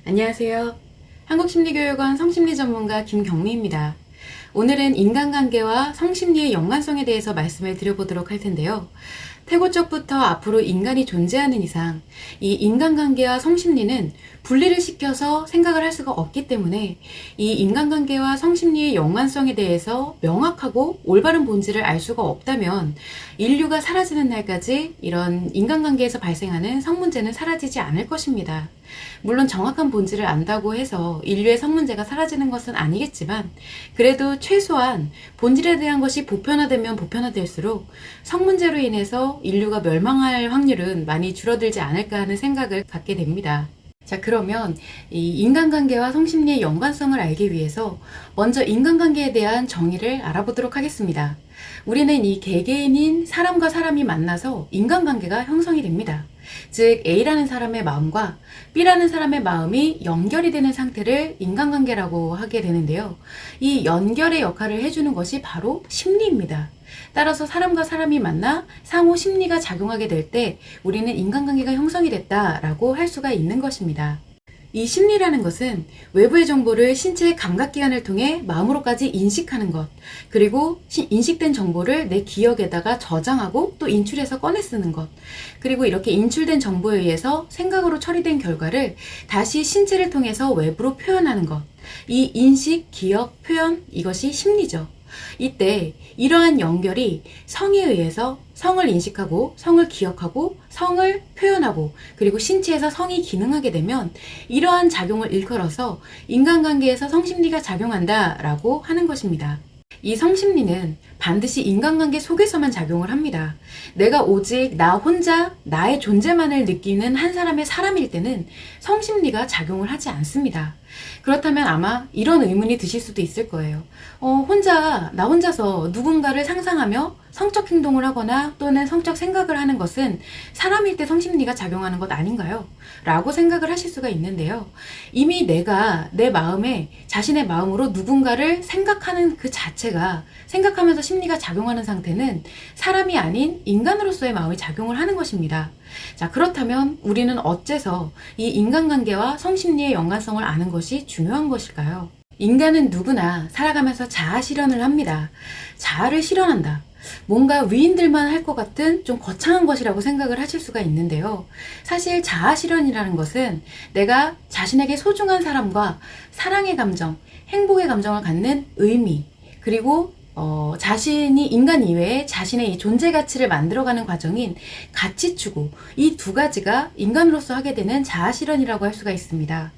안녕하세요. 한국심리교육원 성심리 전문가 김경미입니다. 오늘은 인간관계와 성심리의 연관성에 대해서 말씀을 드려보도록 할 텐데요. 태고적부터 앞으로 인간이 존재하는 이상 이 인간관계와 성심리는 분리를 시켜서 생각을 할 수가 없기 때문에 이 인간관계와 성심리의 연관성에 대해서 명확하고 올바른 본질을 알 수가 없다면 인류가 사라지는 날까지 이런 인간관계에서 발생하는 성문제는 사라지지 않을 것입니다. 물론 정확한 본질을 안다고 해서 인류의 성문제가 사라지는 것은 아니겠지만 그래도 최소한 본질에 대한 것이 보편화되면 보편화될수록 성문제로 인해서 인류가 멸망할 확률은 많이 줄어들지 않을까 하는 생각을 갖게 됩니다. 자, 그러면 이 인간관계와 성심리의 연관성을 알기 위해서 먼저 인간관계에 대한 정의를 알아보도록 하겠습니다. 우리는 이 개개인인 사람과 사람이 만나서 인간관계가 형성이 됩니다. 즉 A라는 사람의 마음과 B라는 사람의 마음이 연결이 되는 상태를 인간관계라고 하게 되는데요. 이 연결의 역할을 해주는 것이 바로 심리입니다. 따라서 사람과 사람이 만나 상호 심리가 작용하게 될 때 우리는 인간관계가 형성이 됐다라고 할 수가 있는 것입니다. 이 심리라는 것은 외부의 정보를 신체의 감각기관을 통해 마음으로까지 인식하는 것, 그리고 인식된 정보를 내 기억에다가 저장하고 또 인출해서 꺼내 쓰는 것, 그리고 이렇게 인출된 정보에 의해서 생각으로 처리된 결과를 다시 신체를 통해서 외부로 표현하는 것, 이 인식, 기억, 표현, 이것이 심리죠. 이때 이러한 연결이 성에 의해서 성을 인식하고 성을 기억하고 성을 표현하고 그리고 신체에서 성이 기능하게 되면 이러한 작용을 일컬어서 인간관계에서 성심리가 작용한다 라고 하는 것입니다. 이 성심리는 반드시 인간관계 속에서만 작용을 합니다. 내가 오직 나 혼자 나의 존재만을 느끼는 한 사람의 사람일 때는 성심리가 작용을 하지 않습니다. 그렇다면 아마 이런 의문이 드실 수도 있을 거예요. 나 혼자서 누군가를 상상하며 성적 행동을 하거나 또는 성적 생각을 하는 것은 사람일 때 성심리가 작용하는 것 아닌가요? 라고 생각을 하실 수가 있는데요. 이미 내가 내 마음에 자신의 마음으로 누군가를 생각하는 그 자체가 생각하면서 심리가 작용하는 상태는 사람이 아닌 인간으로서의 마음이 작용을 하는 것입니다. 자, 그렇다면 우리는 어째서 이 인간관계와 성심리의 연관성을 아는 것이 중요한 것일까요? 인간은 누구나 살아가면서 자아 실현을 합니다. 자아를 실현한다. 뭔가 위인들만 할 것 같은 좀 거창한 것이라고 생각을 하실 수가 있는데요. 사실 자아 실현이라는 것은 내가 자신에게 소중한 사람과 사랑의 감정, 행복의 감정을 갖는 의미, 그리고 자신이 인간 이외에 자신의 이 존재 가치를 만들어가는 과정인 가치 추구, 이 두 가지가 인간으로서 하게 되는 자아 실현이라고 할 수가 있습니다.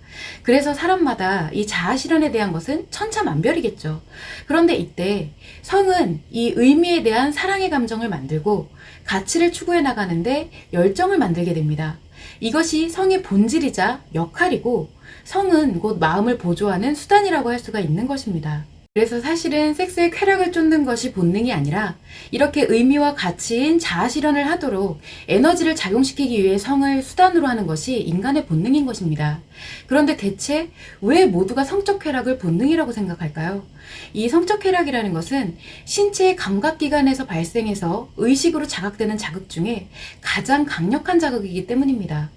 그래서 사람마다 이 자아 실현에 대한 것은 천차만별이겠죠. 그런데 이때 성은 이 의미에 대한 사랑의 감정을 만들고 가치를 추구해 나가는데 열정을 만들게 됩니다. 이것이 성의 본질이자 역할이고 성은 곧 마음을 보조하는 수단이라고 할 수가 있는 것입니다. 그래서 사실은 섹스의 쾌락을 쫓는 것이 본능이 아니라 이렇게 의미와 가치인 자아 실현을 하도록 에너지를 작용시키기 위해 성을 수단으로 하는 것이 인간의 본능인 것입니다. 그런데 대체 왜 모두가 성적 쾌락을 본능이라고 생각할까요? 이 성적 쾌락이라는 것은 신체의 감각기관에서 발생해서 의식으로 자각되는 자극 중에 가장 강력한 자극이기 때문입니다.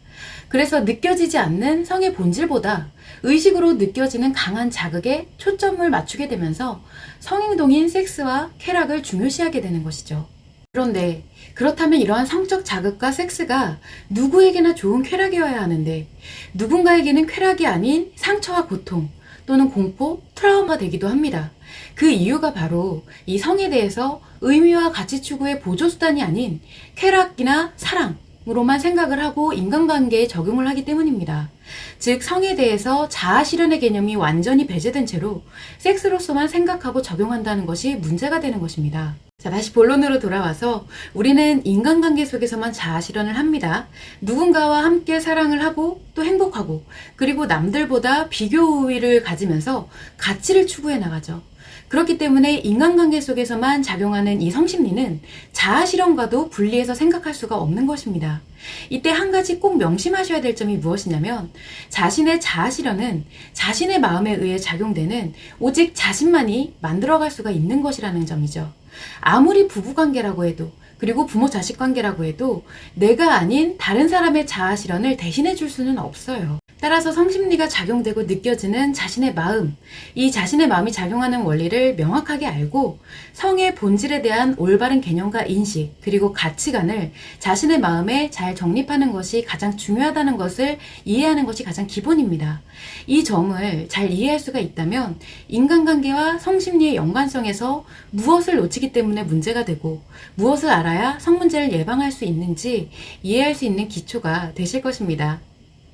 그래서 느껴지지 않는 성의 본질보다 의식으로 느껴지는 강한 자극에 초점을 맞추게 되면서 성행동인 섹스와 쾌락을 중요시하게 되는 것이죠. 그런데 그렇다면 이러한 성적 자극과 섹스가 누구에게나 좋은 쾌락이어야 하는데 누군가에게는 쾌락이 아닌 상처와 고통 또는 공포, 트라우마가 되기도 합니다. 그 이유가 바로 이 성에 대해서 의미와 가치 추구의 보조수단이 아닌 쾌락이나 사랑, 으로만 생각을 하고 인간관계에 적용을 하기 때문입니다. 즉 성에 대해서 자아 실현의 개념이 완전히 배제된 채로 섹스로서만 생각하고 적용한다는 것이 문제가 되는 것입니다. 자, 다시 본론으로 돌아와서 우리는 인간관계 속에서만 자아 실현을 합니다. 누군가와 함께 사랑을 하고 또 행복하고 그리고 남들보다 비교 우위를 가지면서 가치를 추구해 나가죠. 그렇기 때문에 인간관계 속에서만 작용하는 이 성심리는 자아 실현과도 분리해서 생각할 수가 없는 것입니다. 이때 한 가지 꼭 명심하셔야 될 점이 무엇이냐면 자신의 자아 실현은 자신의 마음에 의해 작용되는 오직 자신만이 만들어갈 수가 있는 것이라는 점이죠. 아무리 부부관계라고 해도 그리고 부모 자식 관계라고 해도 내가 아닌 다른 사람의 자아 실현을 대신해 줄 수는 없어요. 따라서 성심리가 작용되고 느껴지는 자신의 마음, 이 자신의 마음이 작용하는 원리를 명확하게 알고 성의 본질에 대한 올바른 개념과 인식, 그리고 가치관을 자신의 마음에 잘 정립하는 것이 가장 중요하다는 것을 이해하는 것이 가장 기본입니다. 이 점을 잘 이해할 수가 있다면 인간관계와 성심리의 연관성에서 무엇을 놓치기 때문에 문제가 되고 무엇을 알아야 성 문제를 예방할 수 있는지 이해할 수 있는 기초가 되실 것입니다.